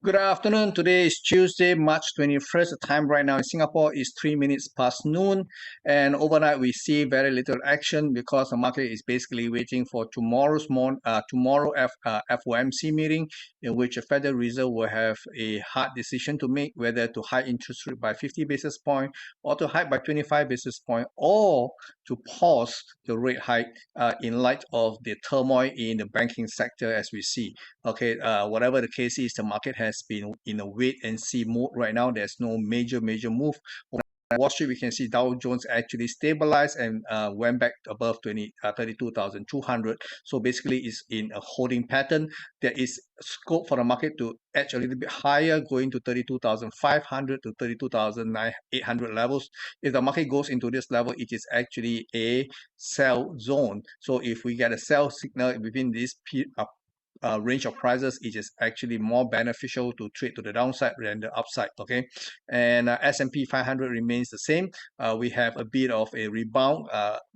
Good afternoon. Today is Tuesday, March 21st. The time right now in Singapore is 3 minutes past noon. And overnight, we see very little action because the market is basically waiting for tomorrow FOMC meeting, in which the Federal Reserve will have a hard decision to make whether to hike interest rate by 50 basis point or to hike by 25 basis point or to pause the rate hike in light of the turmoil in the banking sector as we see. Okay, whatever the case is, the market has been in a wait and see mode right now. There's no major move. On Wall Street, we can see Dow Jones actually stabilized and went back above 32,200. So basically, it's in a holding pattern. There is scope for the market to edge a little bit higher, going to 32,500 to 32,800 levels. If the market goes into this level, it is actually a sell zone. So if we get a sell signal within this range of prices, it is actually more beneficial to trade to the downside than the upside. Okay, and S&P 500 remains the same. We have a bit of a rebound,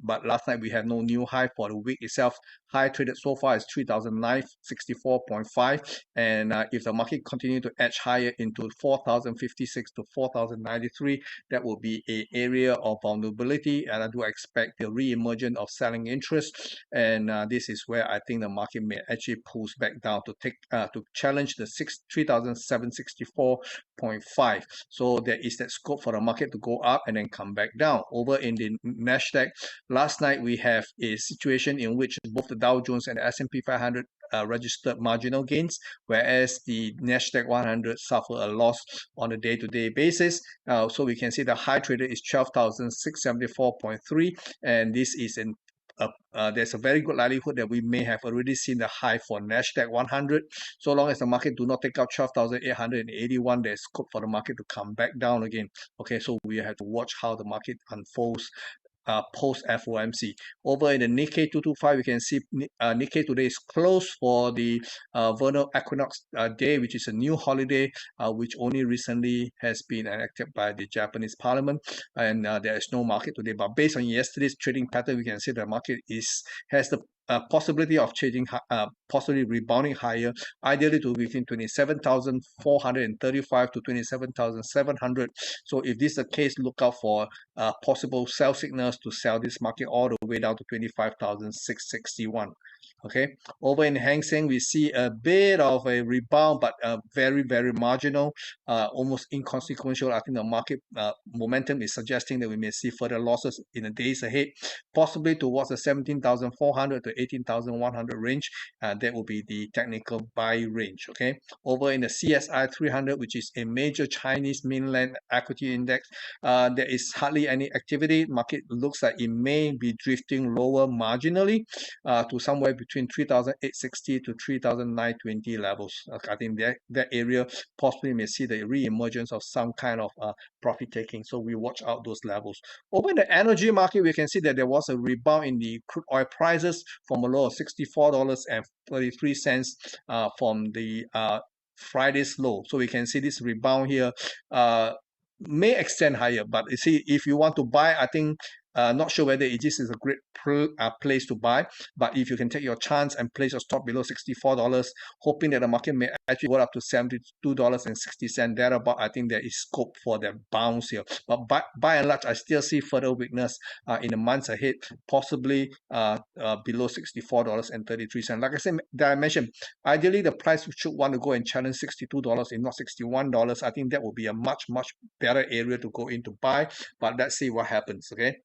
but last night we have no new high for the week itself. High traded so far is 3,964.5, and if the market continue to edge higher into 4,056 to 4,093, that will be an area of vulnerability, and I do expect the re-emergence of selling interest, and this is where I think the market may actually pull back down to challenge the 3,764.5. So there is that scope for the market to go up and then come back down. Over in the Nasdaq, last night we have a situation in which both the Dow Jones and the S&P 500 registered marginal gains, whereas the Nasdaq 100 suffered a loss on a day-to-day basis. So we can see the high traded is 12,674.3, and this is an there's a very good likelihood that we may have already seen the high for Nasdaq 100. So long as the market do not take out 12,881, there's scope for the market to come back down again. Okay, so we have to watch how the market unfolds post FOMC. Over in the Nikkei 225, we can see Nikkei today is closed for the vernal equinox day, which is a new holiday, which only recently has been enacted by the Japanese parliament, and there is no market today. But based on yesterday's trading pattern, we can see the market has the possibility of possibly rebounding higher, ideally to within 27,435 to 27,700. So if this is the case, look out for possible sell signals to sell this market all the way down to 25,661. Okay, over in Hang Seng, we see a bit of a rebound, but very marginal, almost inconsequential. I think the market momentum is suggesting that we may see further losses in the days ahead, possibly towards the 17,400 to 18,100 range. That will be the technical buy range. Okay, over in the CSI 300, which is a major Chinese mainland equity index, there is hardly any activity. Market looks like it may be drifting lower marginally to somewhere between 3,860 to 3,920 levels. I think that area possibly may see the re-emergence of some kind of profit taking. So we watch out those levels. Over in the energy market, we can see that there was a rebound in the crude oil prices from a low of $64.33 from the Friday's low. So we can see this rebound here may extend higher, but you see, if you want to buy, I think not sure whether this is a great place to buy, but if you can take your chance and place your stop below $64, hoping that the market may actually go up to $72.60 thereabout, I think there is scope for that bounce here. But by and large, I still see further weakness in the months ahead, possibly below $64.33. Like I said, that I mentioned, ideally the price should want to go and challenge $62 and not $61. I think that will be a much better area to go in to buy, but let's see what happens. Okay.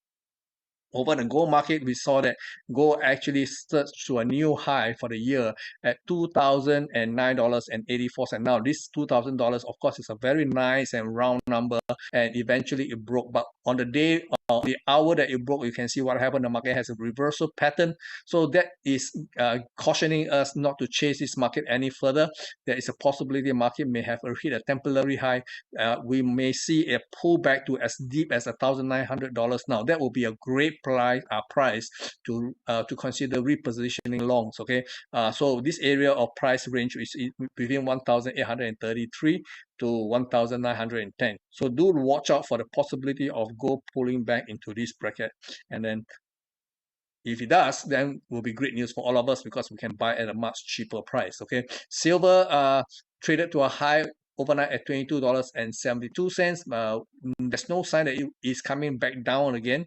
Over the gold market, we saw that gold actually surged to a new high for the year at $2,009.84. Now, this $2,000, of course, is a very nice and round number, and eventually it broke. But on the day, the hour that it broke, you can see what happened. The market has a reversal pattern. So that is cautioning us not to chase this market any further. There is a possibility the market may have hit a temporary high. We may see a pullback to as deep as $1,900. Now, that will be a great price to consider repositioning longs. Okay, so this area of price range is between 1,833 to 1,910. So do watch out for the possibility of gold pulling back into this bracket, and then if it does, then will be great news for all of us because we can buy at a much cheaper price. Okay, silver traded to a high overnight at $22.72. There's no sign that it is coming back down again.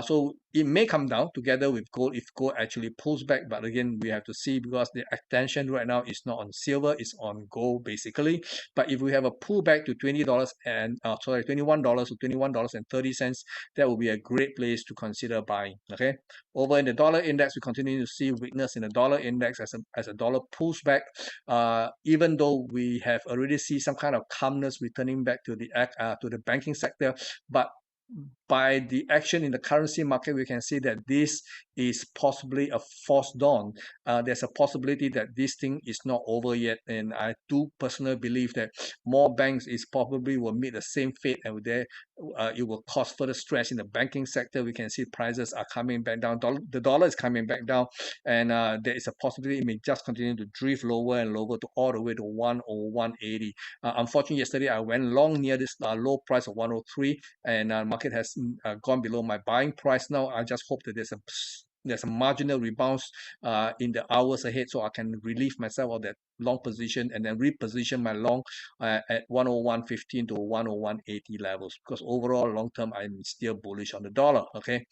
So it may come down together with gold if gold actually pulls back. But again, we have to see, because the attention right now is not on silver, it's on gold basically. But if we have a pullback to $21 or $21.30, that will be a great place to consider buying. Okay. Over in the dollar index, we continue to see weakness in the dollar index as a dollar pulls back. Even though we have already seen some kind of calmness returning back to the banking sector, but by the action in the currency market, we can see that this is possibly a false dawn. There's a possibility that this thing is not over yet, and I do personally believe that more banks is probably will meet the same fate, and there it will cause further stress in the banking sector. We can see prices are coming back down. The dollar is coming back down, and there is a possibility it may just continue to drift lower and lower to all the way to 101.80. Unfortunately, yesterday I went long near this low price of 103, and market has gone below my buying price now. I just hope that there's a marginal rebound in the hours ahead, so I can relieve myself of that long position and then reposition my long at 101.15 to 101.80 levels, because overall long term I'm still bullish on the dollar. Okay.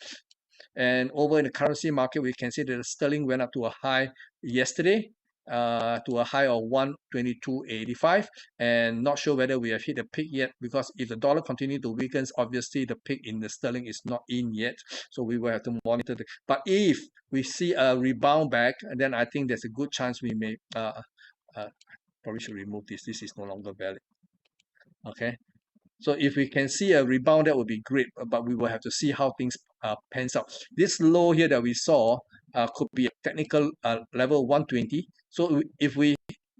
And over in the currency market, we can see that the sterling went up to a high yesterday, to a high of 122.85, and not sure whether we have hit the peak yet, because if the dollar continues to weaken, obviously the peak in the sterling is not in yet, so we will have to monitor it. But if we see a rebound back, then I think there's a good chance we may probably should remove this. This is no longer valid. Okay. So if we can see a rebound, that would be great, but we will have to see how things pans out. This low here that we saw could be a technical level 120. So if we,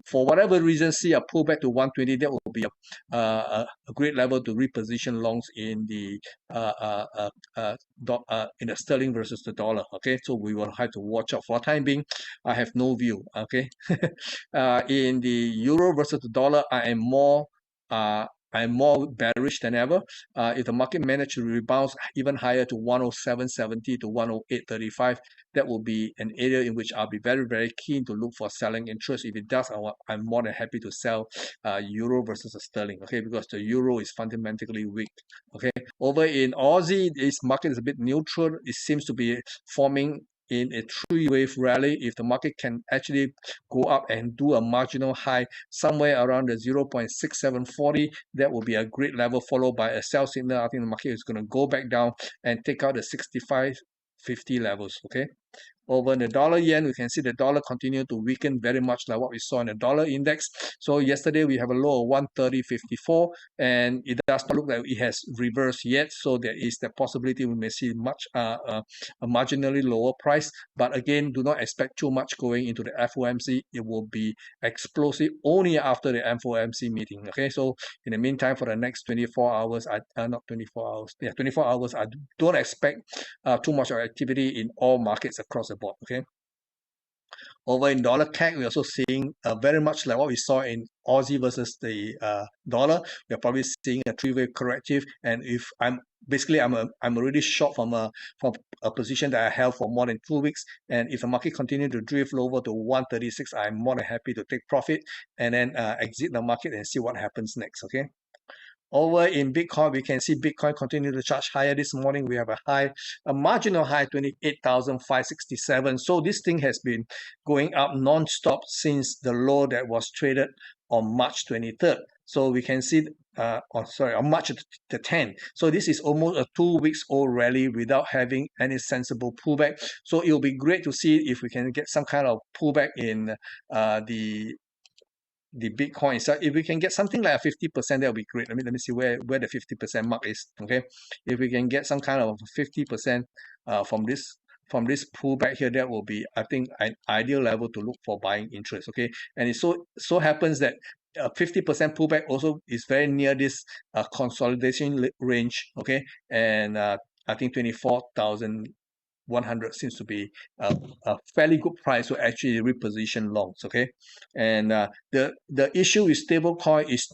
for whatever reason, see a pullback to 120, that will be a great level to reposition longs in the sterling versus the dollar. Okay, so we will have to watch out. For the time being, I have no view. Okay, in the euro versus the dollar, I'm more bearish than ever. If the market managed to rebound even higher to 107.70 to 108.35, that will be an area in which I'll be very, very keen to look for selling interest. If it does, I'm more than happy to sell euro versus the sterling, okay, because the euro is fundamentally weak. Okay, over in Aussie, this market is a bit neutral. It seems to be forming in a three-wave rally. If the market can actually go up and do a marginal high somewhere around the 0.6740, that will be a great level, followed by a sell signal. I think the market is going to go back down and take out the 65.50 levels. Okay. Over in the dollar yen, we can see the dollar continue to weaken very much like what we saw in the dollar index. So yesterday we have a low of 130.54, and it does not look like it has reversed yet. So there is the possibility we may see much a marginally lower price. But again, do not expect too much going into the FOMC. It will be explosive only after the FOMC meeting. Okay, so in the meantime, for the next 24 hours, not 24 hours, yeah, 24 hours, I don't expect too much of activity in all markets across the board. Okay. Over in dollar CAC, we're also seeing very much like what we saw in Aussie versus the dollar. We're probably seeing a three-way corrective, and if I'm already short from a position that I held for more than 2 weeks, and if the market continues to drift lower to 136, I'm more than happy to take profit and then exit the market and see what happens next. Okay. Over in Bitcoin, we can see Bitcoin continue to charge higher. This morning, we have a marginal high, 28,567. So this thing has been going up non-stop since the low that was traded on March 23rd. So we can see, on March the 10th. So this is almost a 2 weeks old rally without having any sensible pullback. So it will be great to see if we can get some kind of pullback in the Bitcoin. So if we can get something like a 50%, that would be great. Let me see where the 50% mark is. Okay, if we can get some kind of 50% from this pullback here, that will be, I think, an ideal level to look for buying interest. Okay, and it so happens that 50% pullback also is very near this consolidation range. Okay, and I think 24,100 seems to be a fairly good price to actually reposition longs. Okay, and the issue with stablecoin is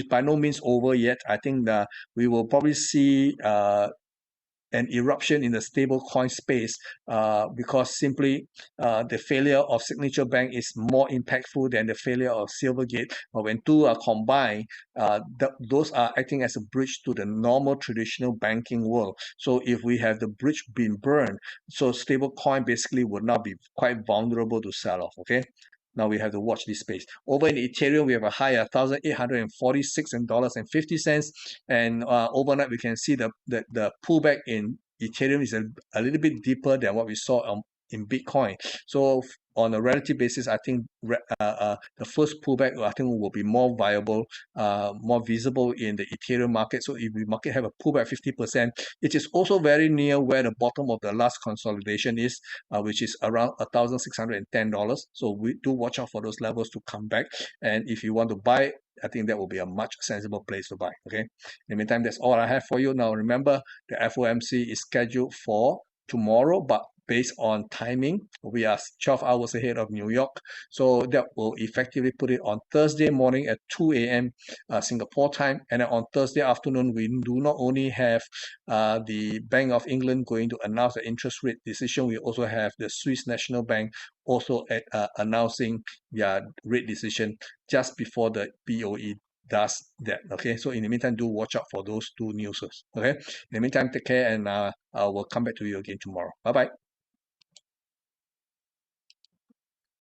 by no means over yet. I think that we will probably see an eruption in the stable coin space because simply the failure of Signature Bank is more impactful than the failure of Silvergate. But when two are combined, those are acting as a bridge to the normal traditional banking world. So if we have the bridge being burned, so stable coin basically would not be quite vulnerable to sell off. Okay. Now we have to watch this space. Over in Ethereum, we have a high of $1,846.50, and overnight we can see the pullback in Ethereum is a little bit deeper than what we saw in Bitcoin. So on a relative basis, I think the first pullback I think will be more viable, more visible in the Ethereum market. So if the market have a pullback 50%, it is also very near where the bottom of the last consolidation is, which is around $1,610. So we do watch out for those levels to come back. And if you want to buy, I think that will be a much sensible place to buy. Okay. In the meantime, that's all I have for you. Now remember, the FOMC is scheduled for tomorrow, but based on timing, we are 12 hours ahead of New York. So that will effectively put it on Thursday morning at 2 a.m. Singapore time. And then on Thursday afternoon, we do not only have the Bank of England going to announce the interest rate decision, we also have the Swiss National Bank also announcing their rate decision just before the BOE does that. Okay, so in the meantime, do watch out for those two news. Okay, in the meantime, take care, and I will come back to you again tomorrow. Bye bye.